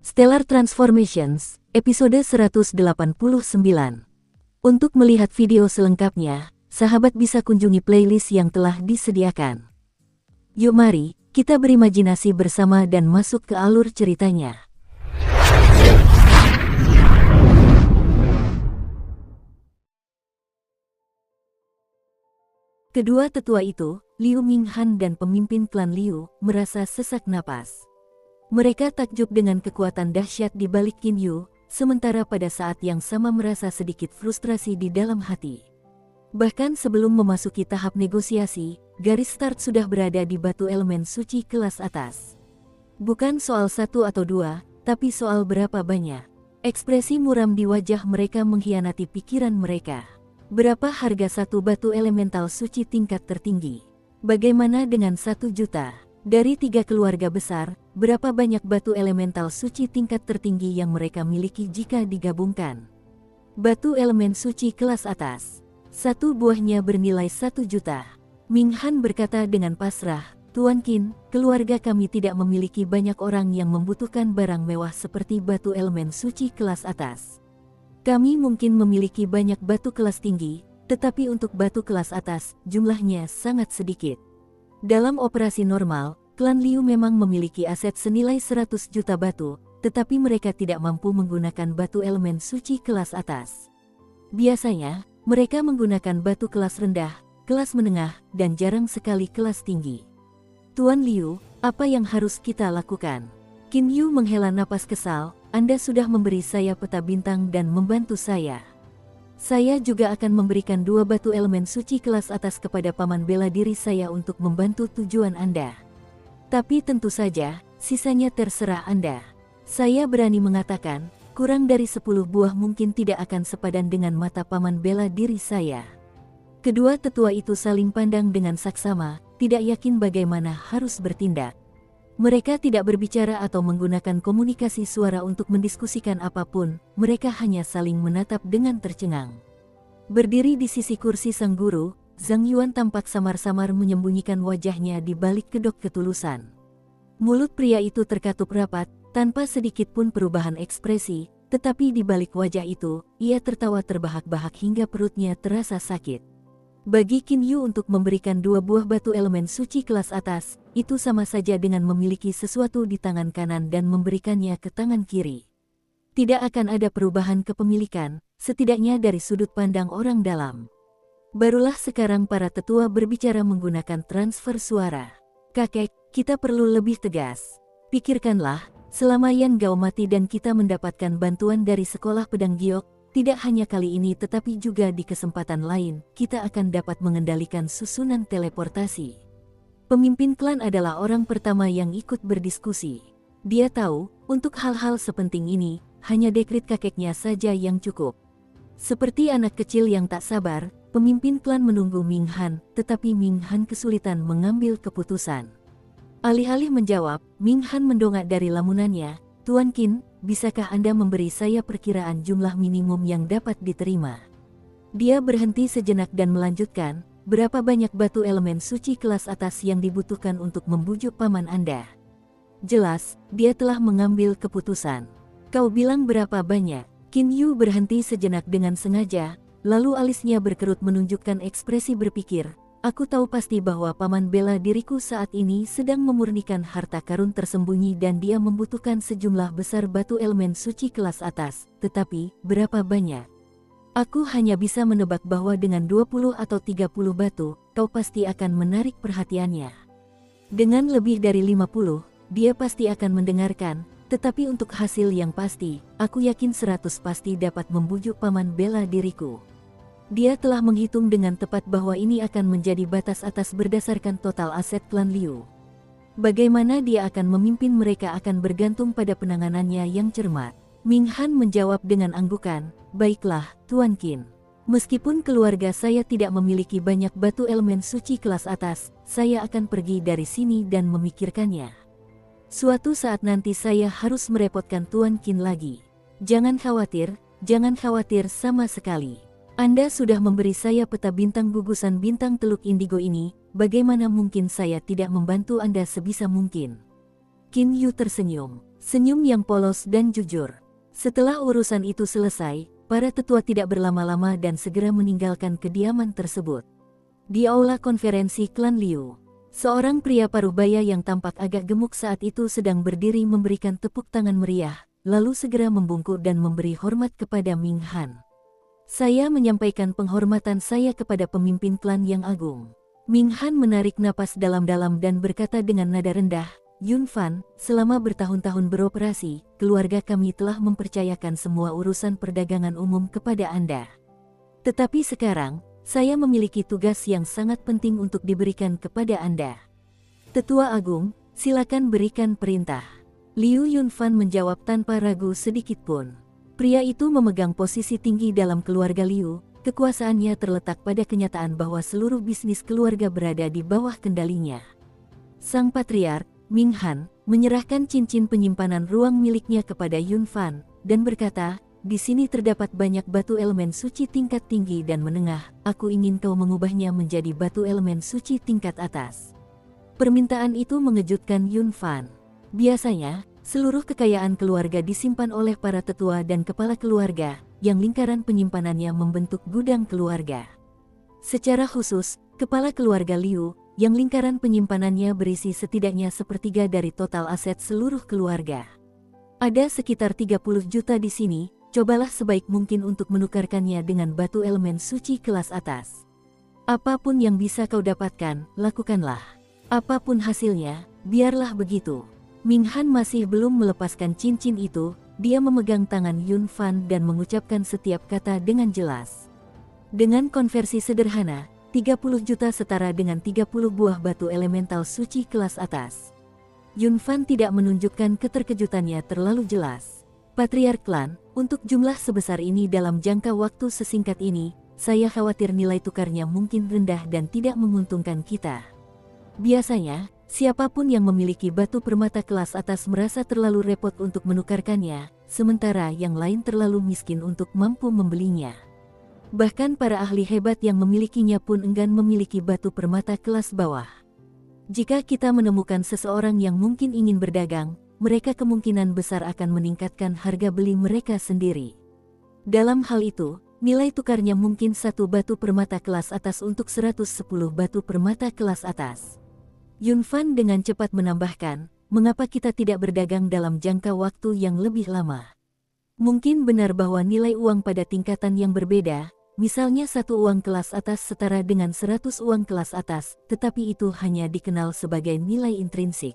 Stellar Transformations, episode 189. Untuk melihat video selengkapnya, sahabat bisa kunjungi playlist yang telah disediakan. Yuk mari, kita berimajinasi bersama dan masuk ke alur ceritanya. Kedua tetua itu, Liu Minghan dan pemimpin klan Liu, merasa sesak napas. Mereka takjub dengan kekuatan dahsyat di balik Qin Yu, sementara pada saat yang sama merasa sedikit frustrasi di dalam hati. Bahkan sebelum memasuki tahap negosiasi, garis start sudah berada di batu elemen suci kelas atas. Bukan soal satu atau dua, tapi soal berapa banyak. Ekspresi muram di wajah mereka mengkhianati pikiran mereka. Berapa harga satu batu elemental suci tingkat tertinggi? Bagaimana dengan 1 juta? Dari 3 keluarga besar, berapa banyak batu elemental suci tingkat tertinggi yang mereka miliki jika digabungkan? Batu elemen suci kelas atas. Satu buahnya bernilai 1 juta. Minghan berkata dengan pasrah, "Tuan Qin, keluarga kami tidak memiliki banyak orang yang membutuhkan barang mewah seperti batu elemen suci kelas atas. Kami mungkin memiliki banyak batu kelas tinggi, tetapi untuk batu kelas atas, jumlahnya sangat sedikit." Dalam operasi normal, klan Liu memang memiliki aset senilai 100 juta batu, tetapi mereka tidak mampu menggunakan batu elemen suci kelas atas. Biasanya, mereka menggunakan batu kelas rendah, kelas menengah, dan jarang sekali kelas tinggi. "Tuan Liu, apa yang harus kita lakukan?" Qin Yu menghela napas kesal, "Anda sudah memberi saya peta bintang dan membantu saya. Saya juga akan memberikan 2 batu elemen suci kelas atas kepada paman bela diri saya untuk membantu tujuan Anda. Tapi tentu saja, sisanya terserah Anda. Saya berani mengatakan, kurang dari 10 buah mungkin tidak akan sepadan dengan mata paman bela diri saya." Kedua tetua itu saling pandang dengan saksama, tidak yakin bagaimana harus bertindak. Mereka tidak berbicara atau menggunakan komunikasi suara untuk mendiskusikan apapun, mereka hanya saling menatap dengan tercengang. Berdiri di sisi kursi sang guru, Zhang Yuan tampak samar-samar menyembunyikan wajahnya di balik kedok ketulusan. Mulut pria itu terkatup rapat, tanpa sedikit pun perubahan ekspresi, tetapi di balik wajah itu, ia tertawa terbahak-bahak hingga perutnya terasa sakit. Bagi Qin Yu untuk memberikan 2 buah batu elemen suci kelas atas, itu sama saja dengan memiliki sesuatu di tangan kanan dan memberikannya ke tangan kiri. Tidak akan ada perubahan kepemilikan, setidaknya dari sudut pandang orang dalam. Barulah sekarang para tetua berbicara menggunakan transfer suara. "Kakek, kita perlu lebih tegas. Pikirkanlah, selama Yan Gao mati dan kita mendapatkan bantuan dari sekolah pedang giok, tidak hanya kali ini tetapi juga di kesempatan lain, kita akan dapat mengendalikan susunan teleportasi." Pemimpin klan adalah orang pertama yang ikut berdiskusi. Dia tahu, untuk hal-hal sepenting ini, hanya dekrit kakeknya saja yang cukup. Seperti anak kecil yang tak sabar, pemimpin klan menunggu Minghan, tetapi Minghan kesulitan mengambil keputusan. Alih-alih menjawab, Minghan mendongak dari lamunannya, "Tuan Qin, bisakah Anda memberi saya perkiraan jumlah minimum yang dapat diterima?" Dia berhenti sejenak dan melanjutkan, "Berapa banyak batu elemen suci kelas atas yang dibutuhkan untuk membujuk paman Anda?" Jelas, dia telah mengambil keputusan. "Kau bilang berapa banyak?" Qin Yu berhenti sejenak dengan sengaja, lalu alisnya berkerut menunjukkan ekspresi berpikir, "Aku tahu pasti bahwa paman bela diriku saat ini sedang memurnikan harta karun tersembunyi dan dia membutuhkan sejumlah besar batu elemen suci kelas atas, tetapi berapa banyak? Aku hanya bisa menebak bahwa dengan 20 atau 30 batu, kau pasti akan menarik perhatiannya. Dengan lebih dari 50, dia pasti akan mendengarkan, tetapi untuk hasil yang pasti, aku yakin 100 pasti dapat membujuk paman bela diriku." Dia telah menghitung dengan tepat bahwa ini akan menjadi batas atas berdasarkan total aset klan Liu. Bagaimana dia akan memimpin mereka akan bergantung pada penanganannya yang cermat. Minghan menjawab dengan anggukan, "Baiklah, Tuan Qin. Meskipun keluarga saya tidak memiliki banyak batu elemen suci kelas atas, saya akan pergi dari sini dan memikirkannya. Suatu saat nanti saya harus merepotkan Tuan Qin lagi. Jangan khawatir sama sekali. Anda sudah memberi saya peta bintang gugusan bintang Teluk Indigo ini, bagaimana mungkin saya tidak membantu Anda sebisa mungkin?" Qin Yu tersenyum. Senyum yang polos dan jujur. Setelah urusan itu selesai, para tetua tidak berlama-lama dan segera meninggalkan kediaman tersebut. Di aula konferensi klan Liu, seorang pria parubaya yang tampak agak gemuk saat itu sedang berdiri memberikan tepuk tangan meriah, lalu segera membungkuk dan memberi hormat kepada Ming Han. Saya menyampaikan penghormatan saya kepada pemimpin klan yang agung. Ming Han menarik napas dalam-dalam dan berkata dengan nada rendah, Yun Fan, selama bertahun-tahun beroperasi, keluarga kami telah mempercayakan semua urusan perdagangan umum kepada Anda. Tetapi sekarang, saya memiliki tugas yang sangat penting untuk diberikan kepada Anda. Tetua Agung, silakan berikan perintah. Liu Yunfan menjawab tanpa ragu sedikit pun. Pria itu memegang posisi tinggi dalam keluarga Liu, kekuasaannya terletak pada kenyataan bahwa seluruh bisnis keluarga berada di bawah kendalinya. Sang patriark, Ming Han, menyerahkan cincin penyimpanan ruang miliknya kepada Yunfan, dan berkata, di sini terdapat banyak batu elemen suci tingkat tinggi dan menengah, aku ingin kau mengubahnya menjadi batu elemen suci tingkat atas. Permintaan itu mengejutkan Yunfan. Biasanya, seluruh kekayaan keluarga disimpan oleh para tetua dan kepala keluarga, yang lingkaran penyimpanannya membentuk gudang keluarga. Secara khusus, kepala keluarga Liu, yang lingkaran penyimpanannya berisi setidaknya sepertiga dari total aset seluruh keluarga. Ada sekitar 30 juta di sini, cobalah sebaik mungkin untuk menukarkannya dengan batu elemen suci kelas atas. Apapun yang bisa kau dapatkan, lakukanlah. Apapun hasilnya, biarlah begitu. Ming Han masih belum melepaskan cincin itu, dia memegang tangan Yun Fan dan mengucapkan setiap kata dengan jelas. Dengan konversi sederhana, 30 juta setara dengan 30 buah batu elemental suci kelas atas. Yun Fan tidak menunjukkan keterkejutannya terlalu jelas. Patriark klan, untuk jumlah sebesar ini dalam jangka waktu sesingkat ini, saya khawatir nilai tukarnya mungkin rendah dan tidak menguntungkan kita. Biasanya, siapapun yang memiliki batu permata kelas atas merasa terlalu repot untuk menukarkannya, sementara yang lain terlalu miskin untuk mampu membelinya. Bahkan para ahli hebat yang memilikinya pun enggan memiliki batu permata kelas bawah. Jika kita menemukan seseorang yang mungkin ingin berdagang, mereka kemungkinan besar akan meningkatkan harga beli mereka sendiri. Dalam hal itu, nilai tukarnya mungkin satu batu permata kelas atas untuk 110 batu permata kelas atas. Yun Fan dengan cepat menambahkan, mengapa kita tidak berdagang dalam jangka waktu yang lebih lama? Mungkin benar bahwa nilai uang pada tingkatan yang berbeda, misalnya satu uang kelas atas setara dengan 100 uang kelas atas, tetapi itu hanya dikenal sebagai nilai intrinsik.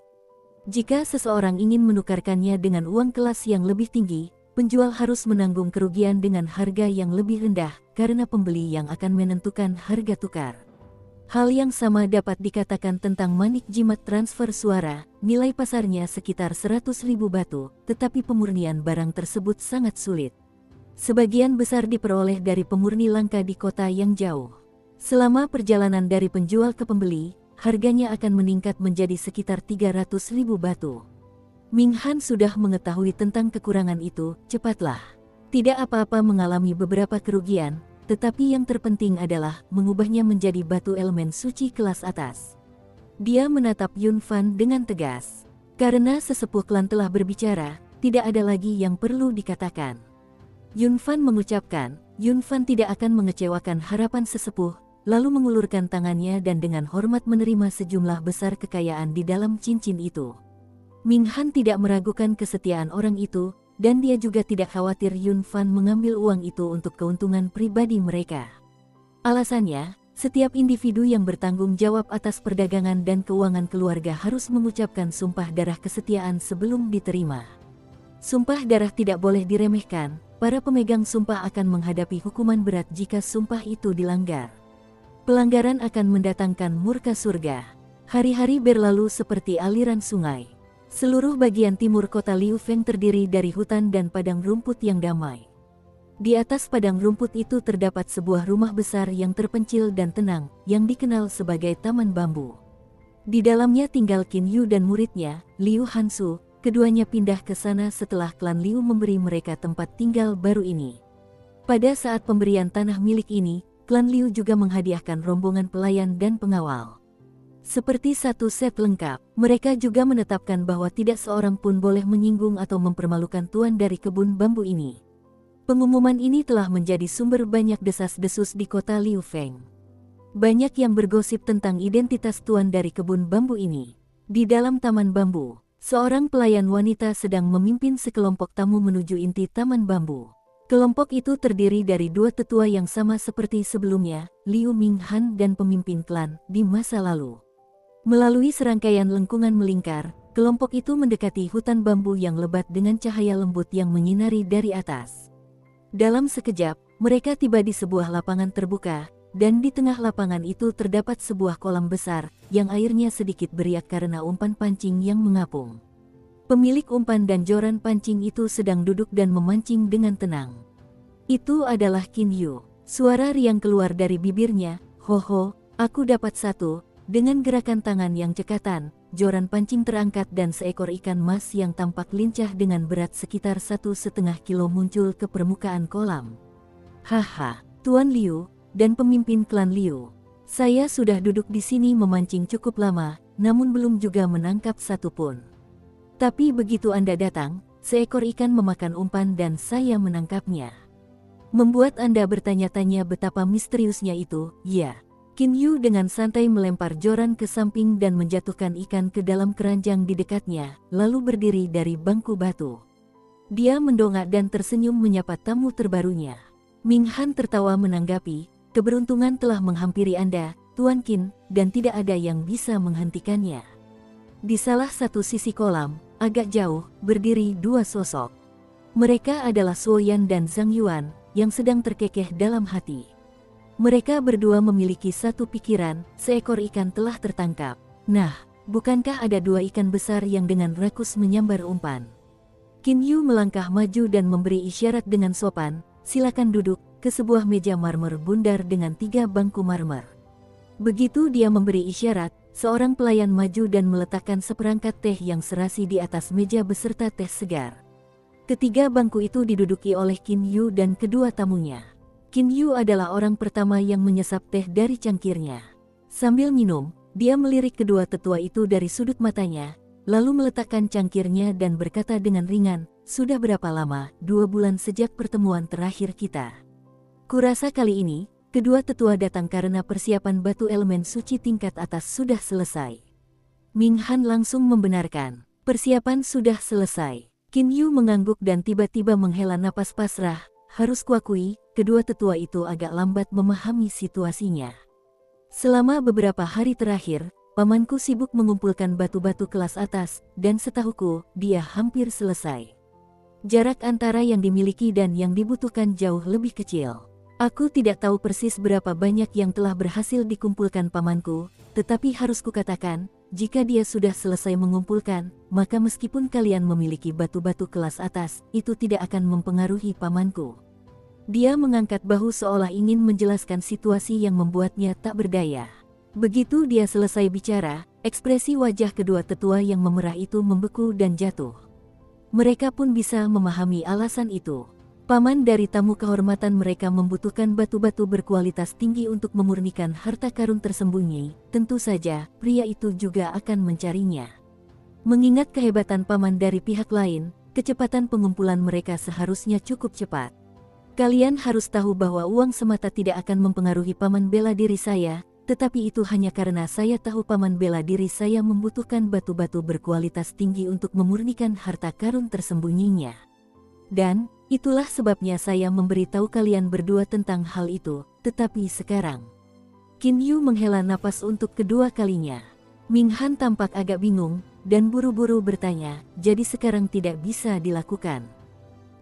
Jika seseorang ingin menukarkannya dengan uang kelas yang lebih tinggi, penjual harus menanggung kerugian dengan harga yang lebih rendah karena pembeli yang akan menentukan harga tukar. Hal yang sama dapat dikatakan tentang manik jimat transfer suara, nilai pasarnya sekitar 100.000 batu, tetapi pemurnian barang tersebut sangat sulit. Sebagian besar diperoleh dari pemurni langka di kota yang jauh. Selama perjalanan dari penjual ke pembeli, harganya akan meningkat menjadi sekitar 300.000 batu. Ming Han sudah mengetahui tentang kekurangan itu, cepatlah. Tidak apa-apa mengalami beberapa kerugian, tetapi yang terpenting adalah mengubahnya menjadi batu elemen suci kelas atas. Dia menatap Yun Fan dengan tegas. Karena sesepuh klan telah berbicara, tidak ada lagi yang perlu dikatakan. Yun Fan mengucapkan, Yun Fan tidak akan mengecewakan harapan sesepuh, lalu mengulurkan tangannya dan dengan hormat menerima sejumlah besar kekayaan di dalam cincin itu. Ming Han tidak meragukan kesetiaan orang itu, dan dia juga tidak khawatir Yun Fan mengambil uang itu untuk keuntungan pribadi mereka. Alasannya, setiap individu yang bertanggung jawab atas perdagangan dan keuangan keluarga harus mengucapkan sumpah darah kesetiaan sebelum diterima. Sumpah darah tidak boleh diremehkan, para pemegang sumpah akan menghadapi hukuman berat jika sumpah itu dilanggar. Pelanggaran akan mendatangkan murka surga. Hari-hari berlalu seperti aliran sungai. Seluruh bagian timur kota Liu Feng terdiri dari hutan dan padang rumput yang damai. Di atas padang rumput itu terdapat sebuah rumah besar yang terpencil dan tenang, yang dikenal sebagai Taman Bambu. Di dalamnya tinggal Qin Yu dan muridnya, Liu Hansu. Keduanya pindah ke sana setelah klan Liu memberi mereka tempat tinggal baru ini. Pada saat pemberian tanah milik ini, klan Liu juga menghadiahkan rombongan pelayan dan pengawal. seperti satu set lengkap. Mereka juga menetapkan bahwa tidak seorang pun boleh menyinggung atau mempermalukan tuan dari kebun bambu ini. Pengumuman ini telah menjadi sumber banyak desas-desus di kota Liu Feng. Banyak yang bergosip tentang identitas tuan dari kebun bambu ini. Di dalam taman bambu, seorang pelayan wanita sedang memimpin sekelompok tamu menuju inti taman bambu. Kelompok itu terdiri dari dua tetua yang sama seperti sebelumnya, Liu Minghan dan pemimpin klan di masa lalu. Melalui serangkaian lengkungan melingkar, kelompok itu mendekati hutan bambu yang lebat dengan cahaya lembut yang menyinari dari atas. Dalam sekejap, mereka tiba di sebuah lapangan terbuka, dan di tengah lapangan itu terdapat sebuah kolam besar, yang airnya sedikit beriak karena umpan pancing yang mengapung. Pemilik umpan dan joran pancing itu sedang duduk dan memancing dengan tenang. Itu adalah Qin Yu. Suara riang keluar dari bibirnya, "Ho, aku dapat satu." Dengan gerakan tangan yang cekatan, joran pancing terangkat dan seekor ikan mas yang tampak lincah dengan berat sekitar 1,5 kilo muncul ke permukaan kolam. "Haha, Tuan Liu dan pemimpin klan Liu. Saya sudah duduk di sini memancing cukup lama, namun belum juga menangkap satu pun. Tapi begitu Anda datang, seekor ikan memakan umpan dan saya menangkapnya. Membuat Anda bertanya-tanya betapa misteriusnya itu, ya." Qin Yu dengan santai melempar joran ke samping dan menjatuhkan ikan ke dalam keranjang di dekatnya, lalu berdiri dari bangku batu. Dia mendongak dan tersenyum menyapa tamu terbarunya. Minghan tertawa menanggapi, "Keberuntungan telah menghampiri Anda, Tuan Qin, dan tidak ada yang bisa menghentikannya." Di salah satu sisi kolam, agak jauh, berdiri dua sosok. Mereka adalah Suo Yan dan Zhang Yuan, yang sedang terkekeh dalam hati. Mereka berdua memiliki satu pikiran, seekor ikan telah tertangkap. Nah, bukankah ada dua ikan besar yang dengan rakus menyambar umpan? Qin Yu melangkah maju dan memberi isyarat dengan sopan, "Silakan duduk," ke sebuah meja marmer bundar dengan 3 bangku marmer. Begitu dia memberi isyarat, seorang pelayan maju dan meletakkan seperangkat teh yang serasi di atas meja beserta teh segar. Ketiga bangku itu diduduki oleh Qin Yu dan kedua tamunya. Qin Yu adalah orang pertama yang menyesap teh dari cangkirnya. Sambil minum, dia melirik kedua tetua itu dari sudut matanya, lalu meletakkan cangkirnya dan berkata dengan ringan, "Sudah berapa lama? 2 bulan sejak pertemuan terakhir kita. Kurasa kali ini, kedua tetua datang karena persiapan batu elemen suci tingkat atas sudah selesai." Minghan langsung membenarkan, "Persiapan sudah selesai." Qin Yu mengangguk dan tiba-tiba menghela napas pasrah. Harus kuakui, kedua tetua itu agak lambat memahami situasinya. Selama beberapa hari terakhir, pamanku sibuk mengumpulkan batu-batu kelas atas, dan setahuku, dia hampir selesai. Jarak antara yang dimiliki dan yang dibutuhkan jauh lebih kecil. Aku tidak tahu persis berapa banyak yang telah berhasil dikumpulkan pamanku, tetapi harus kukatakan, jika dia sudah selesai mengumpulkan, maka meskipun kalian memiliki batu-batu kelas atas, itu tidak akan mempengaruhi pamanku. Dia mengangkat bahu seolah ingin menjelaskan situasi yang membuatnya tak berdaya. Begitu dia selesai bicara, ekspresi wajah kedua tetua yang memerah itu membeku dan jatuh. Mereka pun bisa memahami alasan itu. Paman dari tamu kehormatan mereka membutuhkan batu-batu berkualitas tinggi untuk memurnikan harta karun tersembunyi. Tentu saja, pria itu juga akan mencarinya. Mengingat kehebatan paman dari pihak lain, kecepatan pengumpulan mereka seharusnya cukup cepat. Kalian harus tahu bahwa uang semata tidak akan mempengaruhi paman bela diri saya, tetapi itu hanya karena saya tahu paman bela diri saya membutuhkan batu-batu berkualitas tinggi untuk memurnikan harta karun tersembunyinya. Dan, itulah sebabnya saya memberitahu kalian berdua tentang hal itu, tetapi sekarang." Qin Yu menghela napas untuk kedua kalinya. Minghan tampak agak bingung, dan buru-buru bertanya, "Jadi sekarang tidak bisa dilakukan?"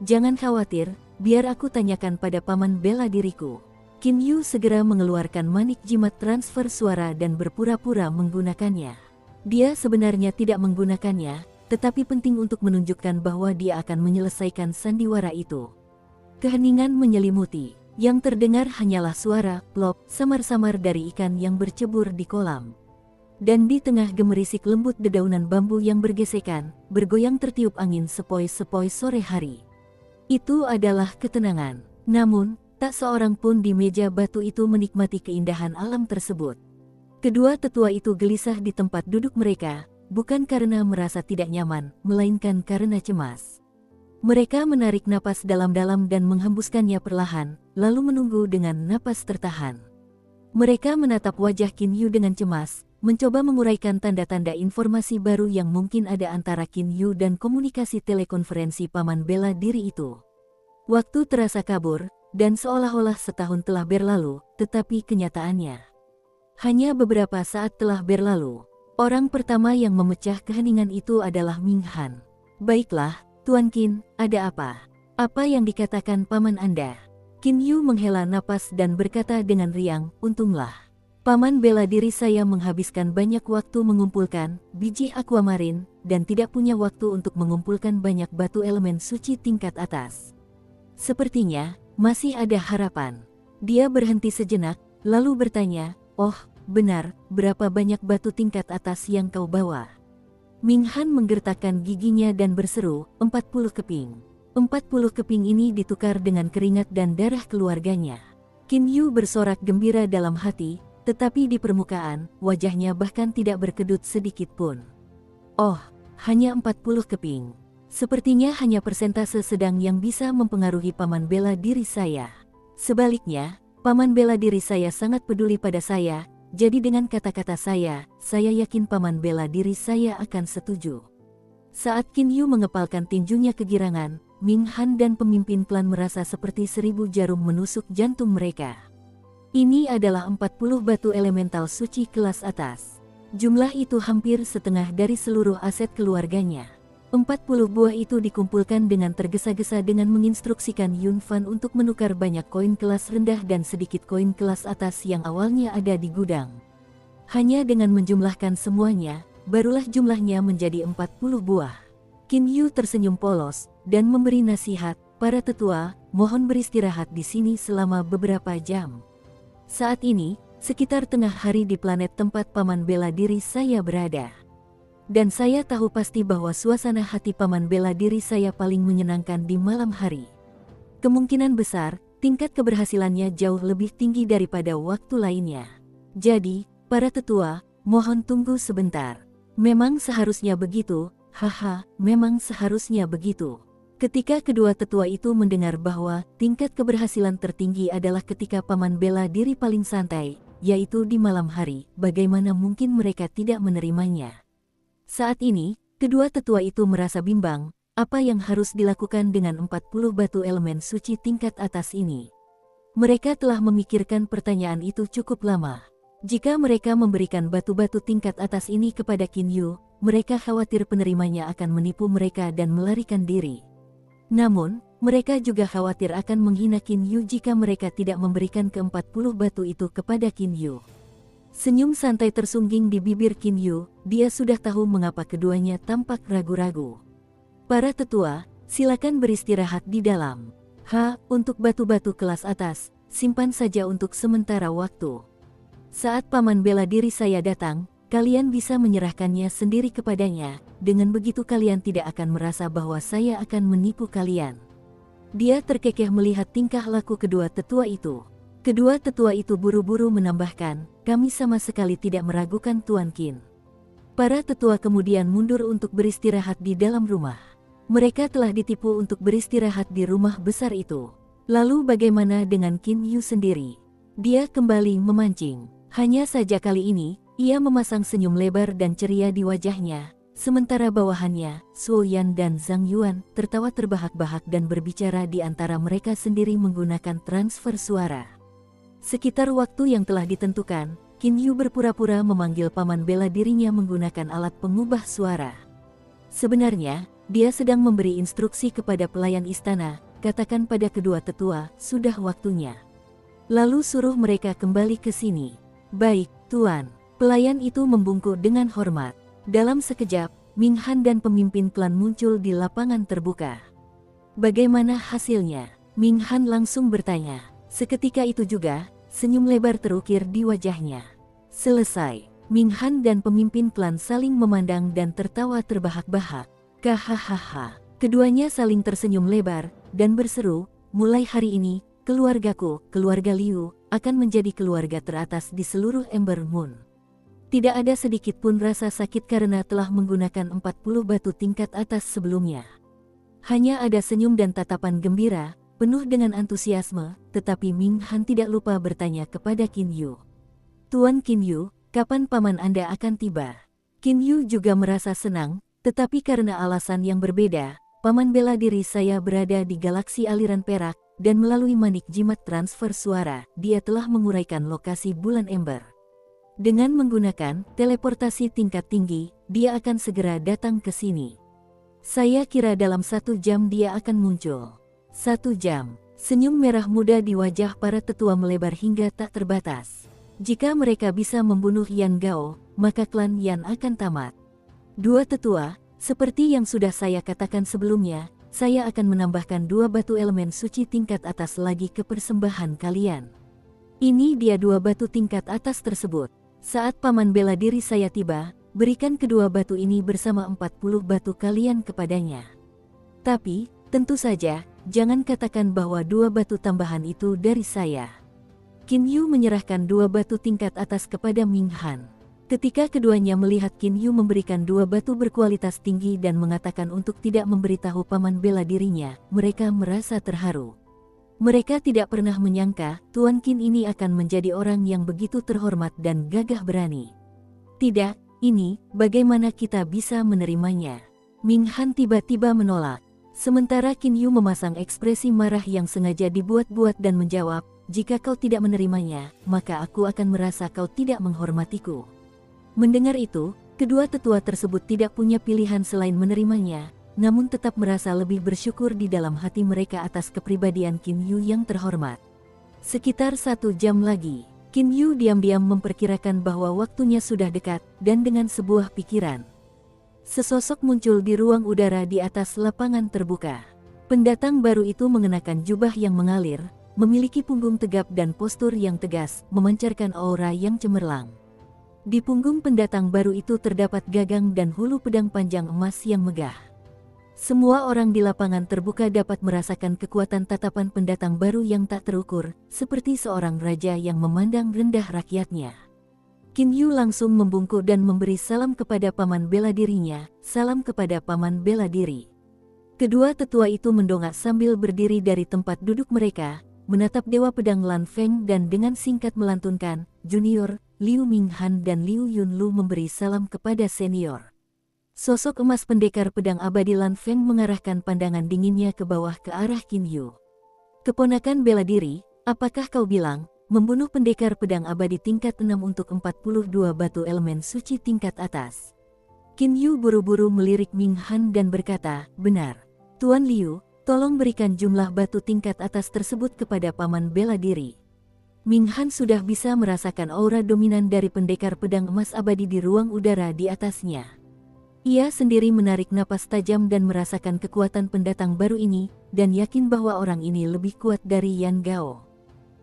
"Jangan khawatir, biar aku tanyakan pada paman bela diriku." Qin Yu segera mengeluarkan manik jimat transfer suara dan berpura-pura menggunakannya. Dia sebenarnya tidak menggunakannya, tetapi penting untuk menunjukkan bahwa dia akan menyelesaikan sandiwara itu. Keheningan menyelimuti. Yang terdengar hanyalah suara plop samar-samar dari ikan yang bercebur di kolam. Dan di tengah gemerisik lembut dedaunan bambu yang bergesekan, bergoyang tertiup angin sepoi-sepoi sore hari. Itu adalah ketenangan. Namun, tak seorang pun di meja batu itu menikmati keindahan alam tersebut. Kedua tetua itu gelisah di tempat duduk mereka, bukan karena merasa tidak nyaman, melainkan karena cemas. Mereka menarik napas dalam-dalam dan menghembuskannya perlahan, lalu menunggu dengan napas tertahan. Mereka menatap wajah Qin Yu dengan cemas, mencoba menguraikan tanda-tanda informasi baru yang mungkin ada antara Qin Yu dan komunikasi telekonferensi paman bela diri itu. Waktu terasa kabur, dan seolah-olah setahun telah berlalu, tetapi kenyataannya hanya beberapa saat telah berlalu. Orang pertama yang memecah keheningan itu adalah Ming Han. "Baiklah, Tuan Qin, ada apa? Apa yang dikatakan paman Anda?" Qin Yu menghela napas dan berkata dengan riang, "Untunglah. Paman bela diri saya menghabiskan banyak waktu mengumpulkan biji aquamarine dan tidak punya waktu untuk mengumpulkan banyak batu elemen suci tingkat atas. Sepertinya masih ada harapan." Dia berhenti sejenak, lalu bertanya, "Oh, benar, berapa banyak batu tingkat atas yang kau bawa?" Ming Han menggertakkan giginya dan berseru, 40 keping. 40 keping ini ditukar dengan keringat dan darah keluarganya. Qin Yu bersorak gembira dalam hati, tetapi di permukaan, wajahnya bahkan tidak berkedut sedikit pun. "Oh, hanya 40 keping. Sepertinya hanya persentase sedang yang bisa mempengaruhi paman bela diri saya. Sebaliknya, paman bela diri saya sangat peduli pada saya. Jadi dengan kata-kata saya yakin paman bela diri saya akan setuju." Saat Qin Yu mengepalkan tinjunya kegirangan, Ming Han dan pemimpin klan merasa seperti 1000 jarum menusuk jantung mereka. Ini adalah 40 batu elemental suci kelas atas. Jumlah itu hampir setengah dari seluruh aset keluarganya. 40 buah itu dikumpulkan dengan tergesa-gesa dengan menginstruksikan Yun Fan untuk menukar banyak koin kelas rendah dan sedikit koin kelas atas yang awalnya ada di gudang. Hanya dengan menjumlahkan semuanya, barulah jumlahnya menjadi 40 buah. Qin Yu tersenyum polos dan memberi nasihat, "Para tetua, mohon beristirahat di sini selama beberapa jam. Saat ini, sekitar tengah hari di planet tempat paman bela diri saya berada. Dan saya tahu pasti bahwa suasana hati paman bela diri saya paling menyenangkan di malam hari. Kemungkinan besar, tingkat keberhasilannya jauh lebih tinggi daripada waktu lainnya. Jadi, para tetua, mohon tunggu sebentar." Memang seharusnya begitu, haha, memang seharusnya begitu. Ketika kedua tetua itu mendengar bahwa tingkat keberhasilan tertinggi adalah ketika paman bela diri paling santai, yaitu di malam hari, bagaimana mungkin mereka tidak menerimanya? Saat ini, kedua tetua itu merasa bimbang, apa yang harus dilakukan dengan 40 batu elemen suci tingkat atas ini. Mereka telah memikirkan pertanyaan itu cukup lama. Jika mereka memberikan batu-batu tingkat atas ini kepada Qin Yu, mereka khawatir penerimanya akan menipu mereka dan melarikan diri. Namun, mereka juga khawatir akan menghina Qin Yu jika mereka tidak memberikan ke-40 batu itu kepada Qin Yu. Senyum santai tersungging di bibir Qin Yu, dia sudah tahu mengapa keduanya tampak ragu-ragu. "Para tetua, silakan beristirahat di dalam. Untuk batu-batu kelas atas, simpan saja untuk sementara waktu. Saat paman bela diri saya datang, kalian bisa menyerahkannya sendiri kepadanya, dengan begitu kalian tidak akan merasa bahwa saya akan menipu kalian." Dia terkekeh melihat tingkah laku kedua tetua itu. Kedua tetua itu buru-buru menambahkan, "Kami sama sekali tidak meragukan Tuan Qin." Para tetua kemudian mundur untuk beristirahat di dalam rumah. Mereka telah ditipu untuk beristirahat di rumah besar itu. Lalu bagaimana dengan Qin Yu sendiri? Dia kembali memancing. Hanya saja kali ini, ia memasang senyum lebar dan ceria di wajahnya, sementara bawahannya, Su Yan dan Zhang Yuan, tertawa terbahak-bahak dan berbicara di antara mereka sendiri menggunakan transfer suara. Sekitar waktu yang telah ditentukan, Qin Yu berpura-pura memanggil paman bela dirinya menggunakan alat pengubah suara. Sebenarnya, dia sedang memberi instruksi kepada pelayan istana, katakan pada kedua tetua, sudah waktunya. Lalu suruh mereka kembali ke sini. "Baik, Tuan." Pelayan itu membungkuk dengan hormat. Dalam sekejap, Ming Han dan pemimpin klan muncul di lapangan terbuka. "Bagaimana hasilnya?" Ming Han langsung bertanya. Seketika itu juga, senyum lebar terukir di wajahnya. "Selesai." Ming Han dan pemimpin klan saling memandang dan tertawa terbahak-bahak. Kahahaha. Keduanya saling tersenyum lebar, dan berseru, "Mulai hari ini, keluargaku, keluarga Liu, akan menjadi keluarga teratas di seluruh Ember Moon." Tidak ada sedikit pun rasa sakit karena telah menggunakan 40 batu tingkat atas sebelumnya. Hanya ada senyum dan tatapan gembira, penuh dengan antusiasme, tetapi Ming Han tidak lupa bertanya kepada Qin Yu. Tuan Qin Yu, kapan paman Anda akan tiba? Qin Yu juga merasa senang, tetapi karena alasan yang berbeda, paman bela diri saya berada di galaksi aliran perak, dan melalui manik jimat transfer suara, dia telah menguraikan lokasi bulan ember. Dengan menggunakan teleportasi tingkat tinggi, dia akan segera datang ke sini. Saya kira dalam 1 jam dia akan muncul. 1 jam. Senyum merah muda di wajah para tetua melebar hingga tak terbatas. Jika mereka bisa membunuh Yan Gao, maka klan Yan akan tamat. 2 tetua, seperti yang sudah saya katakan sebelumnya, saya akan menambahkan 2 batu elemen suci tingkat atas lagi ke persembahan kalian. Ini dia 2 batu tingkat atas tersebut. Saat paman bela diri saya tiba, berikan kedua batu ini bersama 40 batu kalian kepadanya. Tapi, tentu saja, jangan katakan bahwa 2 batu tambahan itu dari saya. Qin Yu menyerahkan 2 batu tingkat atas kepada Ming Han. Ketika keduanya melihat Qin Yu memberikan 2 batu berkualitas tinggi dan mengatakan untuk tidak memberitahu paman bela dirinya, mereka merasa terharu. Mereka tidak pernah menyangka Tuan Qin ini akan menjadi orang yang begitu terhormat dan gagah berani. Tidak, ini bagaimana kita bisa menerimanya? Ming Han tiba-tiba menolak. Sementara Qin Yu memasang ekspresi marah yang sengaja dibuat-buat dan menjawab, jika kau tidak menerimanya, maka aku akan merasa kau tidak menghormatiku. Mendengar itu, kedua tetua tersebut tidak punya pilihan selain menerimanya. Namun tetap merasa lebih bersyukur di dalam hati mereka atas kepribadian Qin Yu yang terhormat. Sekitar 1 jam lagi, Qin Yu diam-diam memperkirakan bahwa waktunya sudah dekat, dan dengan sebuah pikiran, sesosok muncul di ruang udara di atas lapangan terbuka. Pendatang baru itu mengenakan jubah yang mengalir, memiliki punggung tegap dan postur yang tegas, memancarkan aura yang cemerlang. Di punggung pendatang baru itu terdapat gagang dan hulu pedang panjang emas yang megah. Semua orang di lapangan terbuka dapat merasakan kekuatan tatapan pendatang baru yang tak terukur, seperti seorang raja yang memandang rendah rakyatnya. Qin Yu langsung membungkuk dan memberi salam kepada paman bela dirinya, salam kepada paman bela diri. Kedua tetua itu mendongak sambil berdiri dari tempat duduk mereka, menatap Dewa Pedang Lan Feng dan dengan singkat melantunkan, Junior, Liu Ming Han dan Liu Yunlu memberi salam kepada senior. Sosok emas pendekar pedang abadi Lan Feng mengarahkan pandangan dinginnya ke bawah ke arah Qin Yu. Keponakan bela diri, apakah kau bilang, membunuh pendekar pedang abadi tingkat 6 untuk 42 batu elemen suci tingkat atas? Qin Yu buru-buru melirik Ming Han dan berkata, benar. Tuan Liu, tolong berikan jumlah batu tingkat atas tersebut kepada paman bela diri. Ming Han sudah bisa merasakan aura dominan dari pendekar pedang emas abadi di ruang udara di atasnya. Ia sendiri menarik napas tajam dan merasakan kekuatan pendatang baru ini, dan yakin bahwa orang ini lebih kuat dari Yan Gao.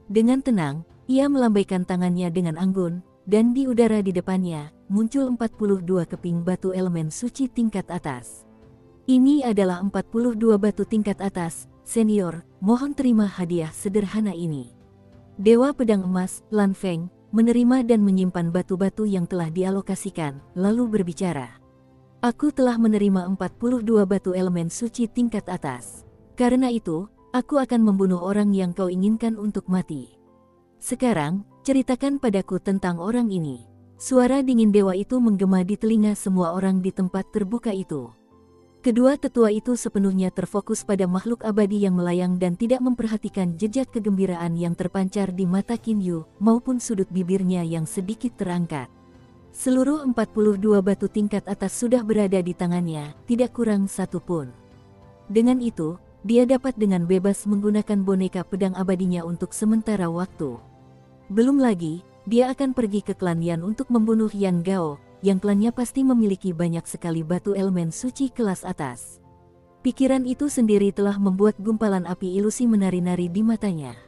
Dengan tenang, ia melambaikan tangannya dengan anggun, dan di udara di depannya, muncul 42 keping batu elemen suci tingkat atas. Ini adalah 42 batu tingkat atas, senior, mohon terima hadiah sederhana ini. Dewa Pedang Emas, Lan Feng, menerima dan menyimpan batu-batu yang telah dialokasikan, lalu berbicara. Aku telah menerima 42 batu elemen suci tingkat atas. Karena itu, aku akan membunuh orang yang kau inginkan untuk mati. Sekarang, ceritakan padaku tentang orang ini. Suara dingin dewa itu menggema di telinga semua orang di tempat terbuka itu. Kedua tetua itu sepenuhnya terfokus pada makhluk abadi yang melayang dan tidak memperhatikan jejak kegembiraan yang terpancar di mata Qin Yu, maupun sudut bibirnya yang sedikit terangkat. Seluruh 42 batu tingkat atas sudah berada di tangannya, tidak kurang satu pun. Dengan itu, dia dapat dengan bebas menggunakan boneka pedang abadinya untuk sementara waktu. Belum lagi, dia akan pergi ke klan Yan untuk membunuh Yan Gao, yang klannya pasti memiliki banyak sekali batu elemen suci kelas atas. Pikiran itu sendiri telah membuat gumpalan api ilusi menari-nari di matanya.